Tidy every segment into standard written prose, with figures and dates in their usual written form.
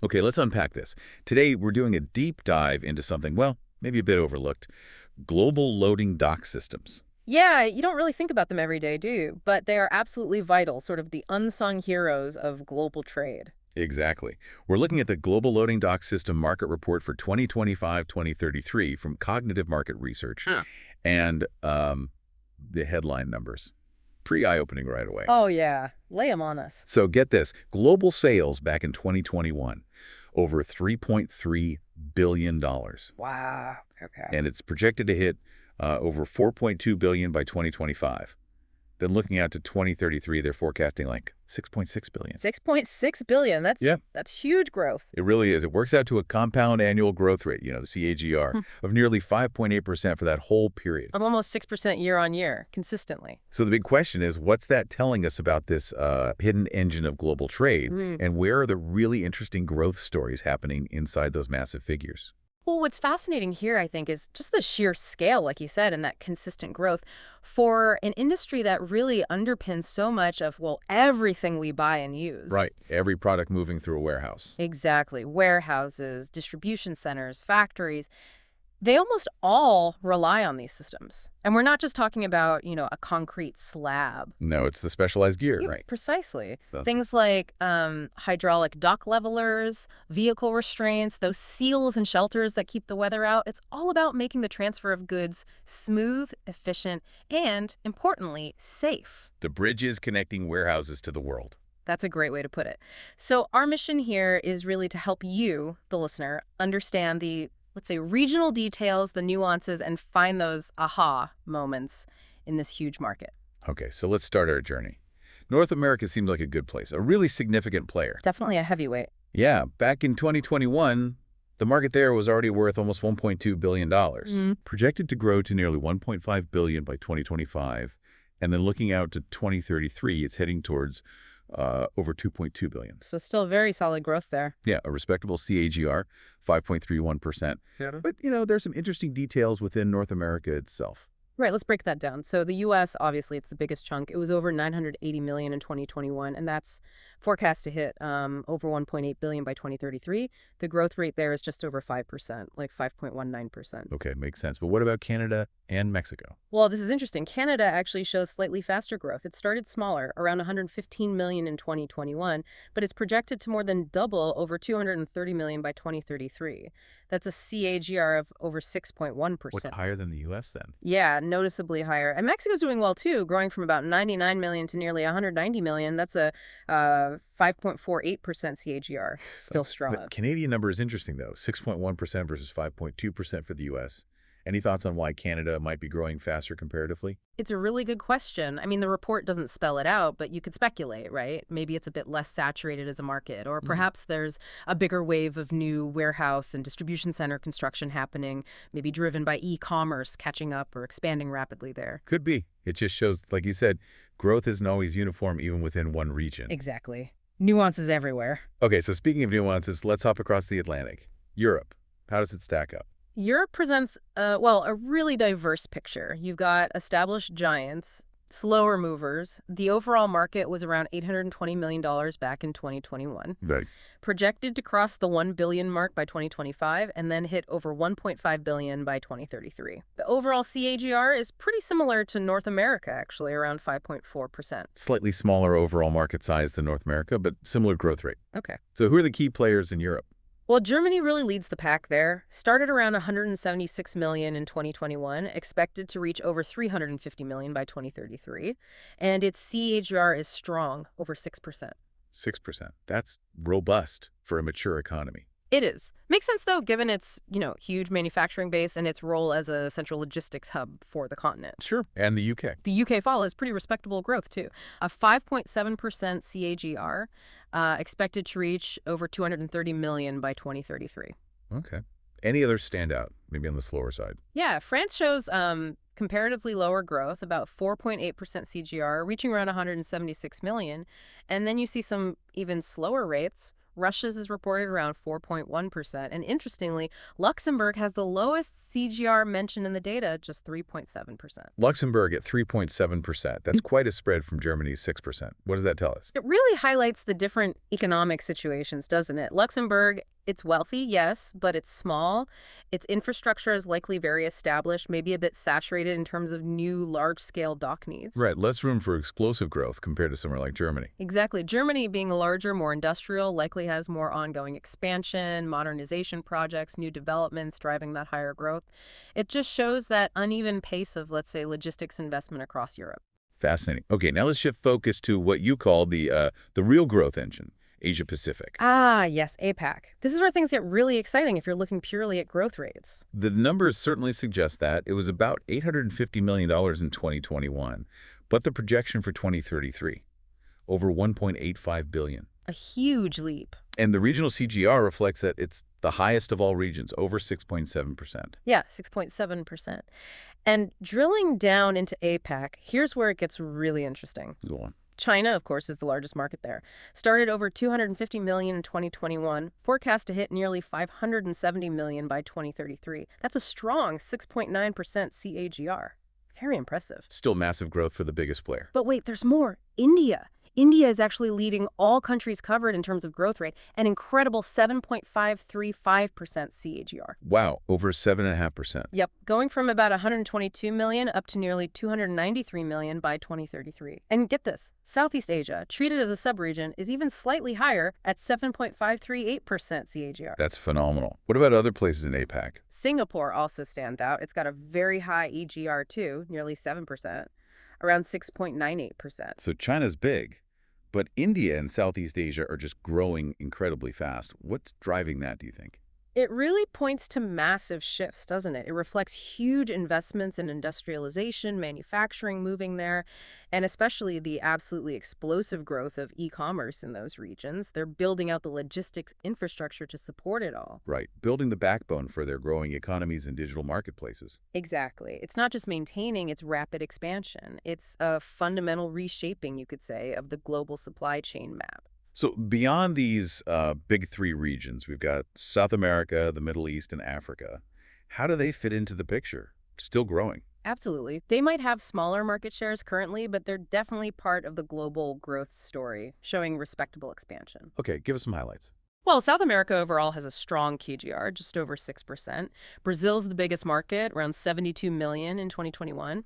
Okay, let's unpack this. Today, we're doing a deep dive into something, well, maybe a bit overlooked, global loading dock systems. Yeah, you don't really think about them every day, do you? But they are absolutely vital, sort of the unsung heroes of global trade. Exactly. We're looking at the Global Loading Dock System Market Report for 2025-2033 from Cognitive Market Research, Huh. and the headline numbers. Pretty eye-opening right away. Oh, yeah. Lay 'em on us. So get this, global sales back in 2021, over $3.3 billion. Wow. Okay. And it's projected to hit over $4.2 billion by 2025. Then looking out to 2033, they're forecasting like $6.6 billion. 6.6 billion. Yeah, That's huge growth. it really is. It works out to a compound annual growth rate, the CAGR, Hmm. of nearly 5.8% for that whole period. Of almost 6% year on year, consistently. So the big question is, what's that telling us about this hidden engine of global trade, Mm. and where are the really interesting growth stories happening inside those massive figures? Well, what's fascinating here, I think, is just the sheer scale, like you said, and that consistent growth for an industry that really underpins so much of, well, everything we buy and use. Right. Every product moving through a warehouse. Exactly. Warehouses, distribution centers, factories. They almost all rely on these systems. And we're not just talking about, a concrete slab. No, it's the specialized gear, Yeah, right? precisely. The- Things like hydraulic dock levelers, vehicle restraints, those seals and shelters that keep the weather out. It's all about making the transfer of goods smooth, efficient, and, importantly, safe. The bridges connecting warehouses to the world. That's a great way to put it. So our mission here is really to help you, the listener, understand the, let's say, regional details, the nuances, and find those aha moments in this huge market. Okay, so let's start our journey. North America seems like a good place, a really significant player. Definitely a heavyweight. Yeah, back in 2021, the market there was already worth almost $1.2 billion, projected to grow to nearly $1.5 billion by 2025, and then looking out to 2033, it's heading towards over $2.2 billion. So still very solid growth there. Yeah, a respectable CAGR, 5.31%. Yeah. But, there's some interesting details within North America itself. Right, let's break that down. So the U.S., obviously, it's the biggest chunk. It was over $980 million in 2021, and that's forecast to hit over $1.8 billion by 2033. The growth rate there is just over 5%, like 5.19%. Okay, makes sense. But what about Canada and Mexico? Well, this is interesting. Canada actually shows slightly faster growth. It started smaller, around $115 million in 2021, but it's projected to more than double, over $230 million by 2033. That's a CAGR of over 6.1%. What's higher than the U.S. then? Yeah, noticeably higher. And Mexico's doing well too, growing from about 99 million to nearly 190 million. That's a 5.48% CAGR. Still strong. But Canadian number is interesting, though. 6.1% versus 5.2% for the U.S. Any thoughts on why Canada might be growing faster comparatively? It's a really good question. I mean, the report doesn't spell it out, but you could speculate, right? Maybe it's a bit less saturated as a market, or perhaps there's a bigger wave of new warehouse and distribution center construction happening, maybe driven by e-commerce catching up or expanding rapidly there. Could be. It just shows, like you said, growth isn't always uniform even within one region. Exactly. Nuances everywhere. Okay, so speaking of nuances, let's hop across the Atlantic. Europe. How does it stack up? Europe presents, a really diverse picture. You've got established giants, slower movers. The overall market was around $820 million back in 2021, Right. projected to cross the 1 billion mark by 2025 and then hit over 1.5 billion by 2033. The overall CAGR is pretty similar to North America, actually, around 5.4%. Slightly smaller overall market size than North America, but similar growth rate. Okay. So who are the key players in Europe? Well, Germany really leads the pack there. Started around 176 million in 2021, expected to reach over 350 million by 2033, and its CAGR is strong, over 6%. 6%. That's robust for a mature economy. It is. Makes sense, though, given its, huge manufacturing base and its role as a central logistics hub for the continent. Sure. And the UK. The UK follows pretty respectable growth, too. A 5.7% CAGR, expected to reach over 230 million by 2033. Okay. Any other standout, maybe on the slower side? Yeah, France shows comparatively lower growth, about 4.8% CGR, reaching around 176 million. And then you see some even slower rates. Russia's is reported around 4.1%. And interestingly, Luxembourg has the lowest CGR mentioned in the data, just 3.7%. Luxembourg at 3.7%. That's quite a spread from Germany's 6%. What does that tell us? It really highlights the different economic situations, doesn't it? Luxembourg, it's wealthy, yes, but it's small. Its infrastructure is likely very established, maybe a bit saturated in terms of new large-scale dock needs. Right, less room for explosive growth compared to somewhere like Germany. Exactly. Germany, being larger, more industrial, likely has more ongoing expansion, modernization projects, new developments driving that higher growth. It just shows that uneven pace of, let's say, logistics investment across Europe. Fascinating. Okay, now let's shift focus to what you call the real growth engine, Asia Pacific. Ah, yes, APAC. This is where things get really exciting if you're looking purely at growth rates. The numbers certainly suggest that. It was about $850 million in 2021, but the projection for 2033, over $1.85 billion. A huge leap. And the regional CGR reflects that it's the highest of all regions, over 6.7%. Yeah, 6.7%. And drilling down into APAC, here's where it gets really interesting. Go on. China, of course, is the largest market there. Started over $250 million in 2021, forecast to hit nearly $570 million by 2033. That's a strong 6.9% CAGR. Very impressive. Still massive growth for the biggest player. But wait, there's more. India. India is actually leading all countries covered in terms of growth rate, an incredible 7.535% CAGR. Wow, over 7.5%. Yep, going from about 122 million up to nearly 293 million by 2033. And get this, Southeast Asia, treated as a subregion, is even slightly higher at 7.538% CAGR. That's phenomenal. What about other places in APAC? Singapore also stands out. It's got a very high EGR too, nearly 7%, around 6.98%. So China's big. But India and Southeast Asia are just growing incredibly fast. What's driving that, do you think? It really points to massive shifts, doesn't it? It reflects huge investments in industrialization, manufacturing moving there, and especially the absolutely explosive growth of e-commerce in those regions. They're building out the logistics infrastructure to support it all. Right, building the backbone for their growing economies and digital marketplaces. Exactly. It's not just maintaining its rapid expansion. It's a fundamental reshaping, you could say, of the global supply chain map. So beyond these big three regions, we've got South America, the Middle East, and Africa. How do they fit into the picture? Still growing. Absolutely. They might have smaller market shares currently, but they're definitely part of the global growth story, showing respectable expansion. Okay, give us some highlights. Well, South America overall has a strong KGR, just over 6%. Brazil's the biggest market, around 72 million in 2021.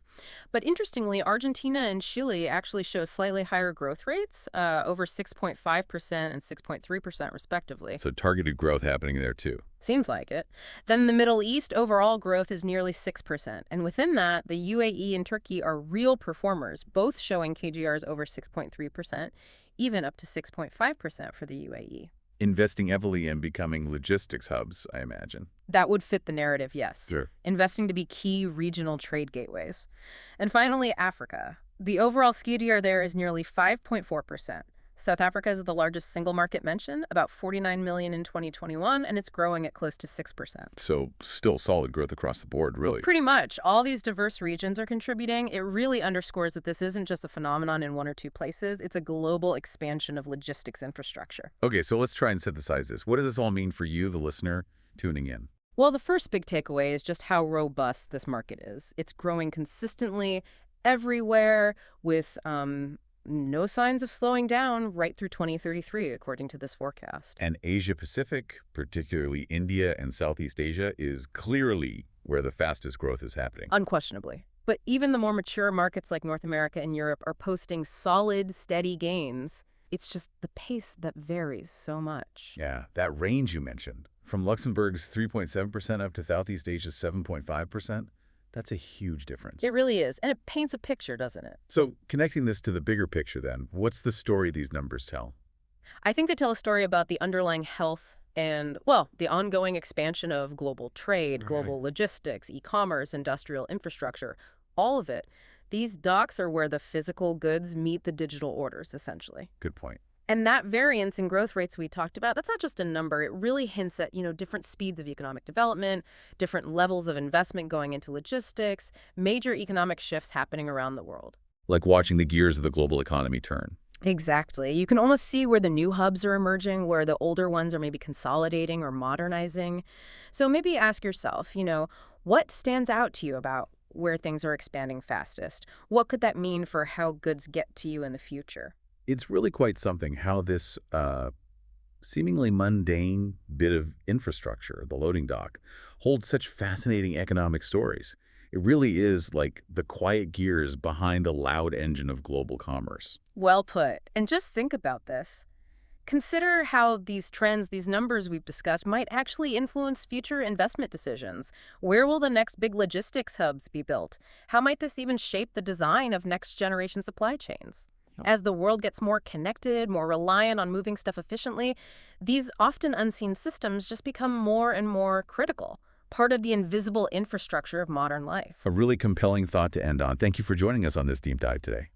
But interestingly, Argentina and Chile actually show slightly higher growth rates, over 6.5% and 6.3% respectively. So targeted growth happening there too. Seems like it. Then the Middle East, overall growth is nearly 6%. And within that, the UAE and Turkey are real performers, both showing KGRs over 6.3%, even up to 6.5% for the UAE. Investing heavily in becoming logistics hubs, I imagine. That would fit the narrative, yes. Sure. Investing to be key regional trade gateways. And finally, Africa. The overall CAGR there is nearly 5.4%. South Africa is the largest single market mentioned, about 49 million in 2021, and it's growing at close to 6%. So still solid growth across the board, really. Pretty much. All these diverse regions are contributing. It really underscores that this isn't just a phenomenon in one or two places. It's a global expansion of logistics infrastructure. Okay, so let's try and synthesize this. What does this all mean for you, the listener, tuning in? Well, the first big takeaway is just how robust this market is. It's growing consistently everywhere with no signs of slowing down right through 2033, according to this forecast. And Asia-Pacific, particularly India and Southeast Asia, is clearly where the fastest growth is happening. Unquestionably. But even the more mature markets like North America and Europe are posting solid, steady gains. It's just the pace that varies so much. Yeah, that range you mentioned, from Luxembourg's 3.7% up to Southeast Asia's 7.5%, that's a huge difference. It really is. And it paints a picture, doesn't it? So connecting this to the bigger picture then, what's the story these numbers tell? I think they tell a story about the underlying health and, well, the ongoing expansion of global trade, global logistics, e-commerce, industrial infrastructure, all of it. These docks are where the physical goods meet the digital orders, essentially. Good point. And that variance in growth rates we talked about, that's not just a number. It really hints at, different speeds of economic development, different levels of investment going into logistics, major economic shifts happening around the world. Like watching the gears of the global economy turn. Exactly. You can almost see where the new hubs are emerging, where the older ones are maybe consolidating or modernizing. So maybe ask yourself, what stands out to you about where things are expanding fastest? What could that mean for how goods get to you in the future? It's really quite something how this seemingly mundane bit of infrastructure, the loading dock, holds such fascinating economic stories. It really is like the quiet gears behind the loud engine of global commerce. Well put. And just think about this. Consider how these trends, these numbers we've discussed, might actually influence future investment decisions. Where will the next big logistics hubs be built? How might this even shape the design of next generation supply chains? As the world gets more connected, more reliant on moving stuff efficiently, these often unseen systems just become more and more critical, part of the invisible infrastructure of modern life. A really compelling thought to end on. Thank you for joining us on this deep dive today.